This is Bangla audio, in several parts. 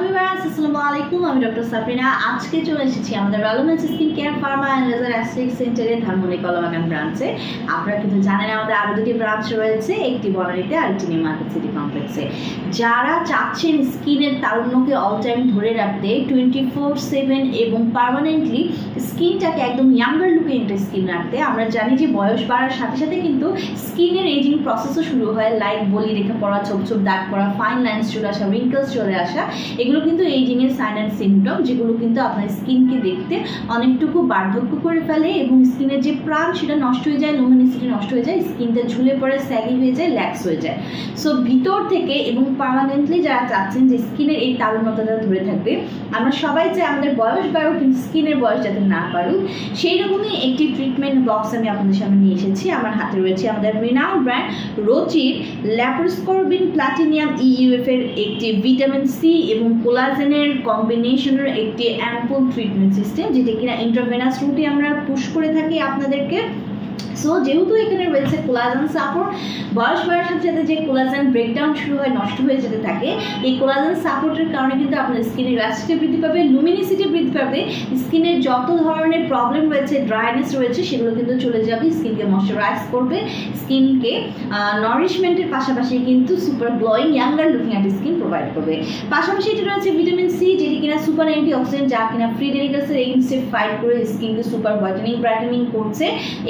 ভিউয়ার্স আসসালামু আলাইকুম, আমি ডক্টর সাবরিনা। আজকে চলে এসেছি আমাদের relevance skin care pharma and laser aesthetic সেন্টারে ধানমন্ডি কলাবাগান ব্রাঞ্চে। আপনারা কিন্তু জানেন আমাদের আরও দুটি ব্রাঞ্চ রয়েছে, একটি বনানীতে আর একটি নিউ মার্কেট সিটি কমপ্লেক্সে। যারা চাচ্ছেন স্কিনের তারুণ্যকে অল টাইম ধরে রাখতে 24/7 এবং পার্মানেন্টলি স্কিনটাকে একদম ইয়াঙ্গার লুকে একটা স্কিন রাখতে, আমরা জানি যে বয়স বাড়ার সাথে সাথে কিন্তু স্কিনের এজিং প্রসেসও শুরু হয়, লাইক বলি রেখা পড়া, ছোপ ছোপ দাগ পড়া, ফাইন লাইন্স চলে আসা, রিঙ্কলস চলে আসা। এগুলো কিন্তু এইজিং এর সাইন অ্যান্ড সিমটম, যেগুলো কিন্তু আপনার স্কিনকে দেখতে অনেকটুকু বার্ধক্য করে ফেলে এবং স্কিনের যে প্রাণ সেটা নষ্ট হয়ে যায়, লুমিনিসিটি নষ্ট হয়ে যায়, স্কিনটা ঝুলে পড়ে, স্যাগি হয়ে যায়, ল্যাক্স হয়ে যায়। সো ভিতর থেকে এবং পার্মানেন্টলি যারা চাচ্ছেন যে স্কিনের এই তারুণ্যতাটা ধরে থাকবে, আমরা সবাই চাই আমাদের বয়স বাড়ুক কিন্তু স্কিনের বয়স যাতে না বাড়ুক, সেই রকমই একটি ট্রিটমেন্ট বক্স আমি আপনাদের সামনে নিয়ে এসেছি। আমার হাতে রয়েছে আমাদের রিনাউন্ড ব্র্যান্ড রোচির ল্যাপ্রোস্করবিন প্লাটিনিয়াম ইউএফ এর একটি ভিটামিন সি এবং কোলাজেনের কম্বিনেশনের একটি অ্যাম্পুল ট্রিটমেন্ট সিস্টেম, যেটা কিনা ইন্ট্রাভেনাস রুটে আমরা পুশ করে থাকি আপনাদেরকে। সো যেহেতু এখানে রয়েছে কোলাজেন সাপোর্ট, বয়স বাড়ার সাথে সাথে যে কোলাজেন ব্রেকডাউন শুরু হয়, নষ্ট হয়ে যেতে থাকে, এই কোলাজেন সাপোর্টের কারণে কিন্তু আপনার স্কিনের ইলাস্টিসিটি বৃদ্ধি পাবে, লুমিনিসিটি বৃদ্ধি পাবে, স্কিনের যত ধরনের প্রবলেম রয়েছে, ড্রাইনেস রয়েছে, সেগুলো কিন্তু চলে যাবে, স্কিনকে ময়শ্চারাইজ করবে, স্কিনকে নারিশমেন্টের পাশাপাশি কিন্তু সুপার গ্লোয়িং ইয়াঙ্গার লুকিং একটা স্কিন প্রোভাইড করবে। পাশাপাশি এটি রয়েছে ভিটামিন সি, যেটি কিনা সুপার অ্যান্টি অক্সিডেন্ট, যা কিনা ফ্রি রেডিক্যালসের এগেইনস্টে ফাইট করে স্কিনকে সুপার হোয়াইটেনিং ব্রাইটেনিং করছে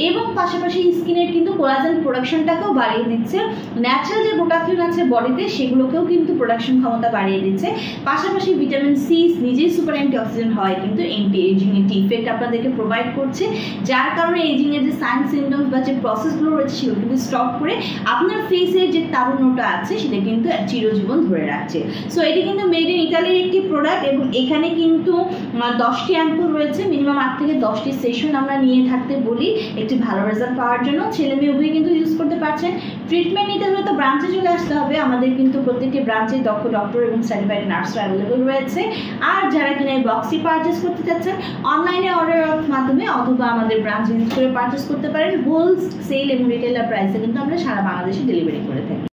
এবং পাশাপাশি স্কিনের কিন্তু কোলাজেন প্রোডাকশনটাকেও বাড়িয়ে দিচ্ছে। ন্যাচারাল যে গ্লুটাথিয়ন আছে বডিতে, সেগুলোকেও কিন্তু প্রোডাকশন ক্ষমতা বাড়িয়ে দিচ্ছে। পাশাপাশি ভিটামিন সি নিজেই সুপার অ্যান্টি অক্সিডেন্ট হয়, কিন্তু অ্যান্টি এজিং একটি ইফেক্ট আপনাদেরকে প্রোভাইড করছে, যার কারণে এজিং এর যে সাইন সিমটমস বা যে প্রসেসগুলো রয়েছে সেগুলো কিন্তু স্টপ করে আপনার ফেসের যে তারুণ্যটা আছে সেটা কিন্তু চিরজীবন ধরে রাখছে। সো এটি কিন্তু মেড ইন ইতালির একটি প্রোডাক্ট এবং এখানে কিন্তু 10টি অ্যাম্পুল রয়েছে, মিনিমাম 8 থেকে 10টি সেশন আমরা নিয়ে থাকতে বলি একটি ভালো রেজাল্ট পাওয়ার জন্য। ছেলে মেয়ে উভয় কিন্তু ইউজ করতে পারছেন। ট্রিটমেন্ট নিতে হলে তো ব্রাঞ্চে চলে আসতে হবে, আমাদের কিন্তু প্রত্যেকটি ব্রাঞ্চে দক্ষ ডক্টর এবং সার্টিফাইড নার্সরা অ্যাভেলেবল রয়েছে। আর যারা কিনা এই বক্সটি পারচেস করতে চাচ্ছেন, অনলাইনে অর্ডারের মাধ্যমে অথবা আমাদের ব্রাঞ্চ ভিজিট করে পারচেস করতে পারেন। হোল সেল এবং রিটেলার প্রাইসে কিন্তু আমরা সারা বাংলাদেশে ডেলিভারি করে থাকি।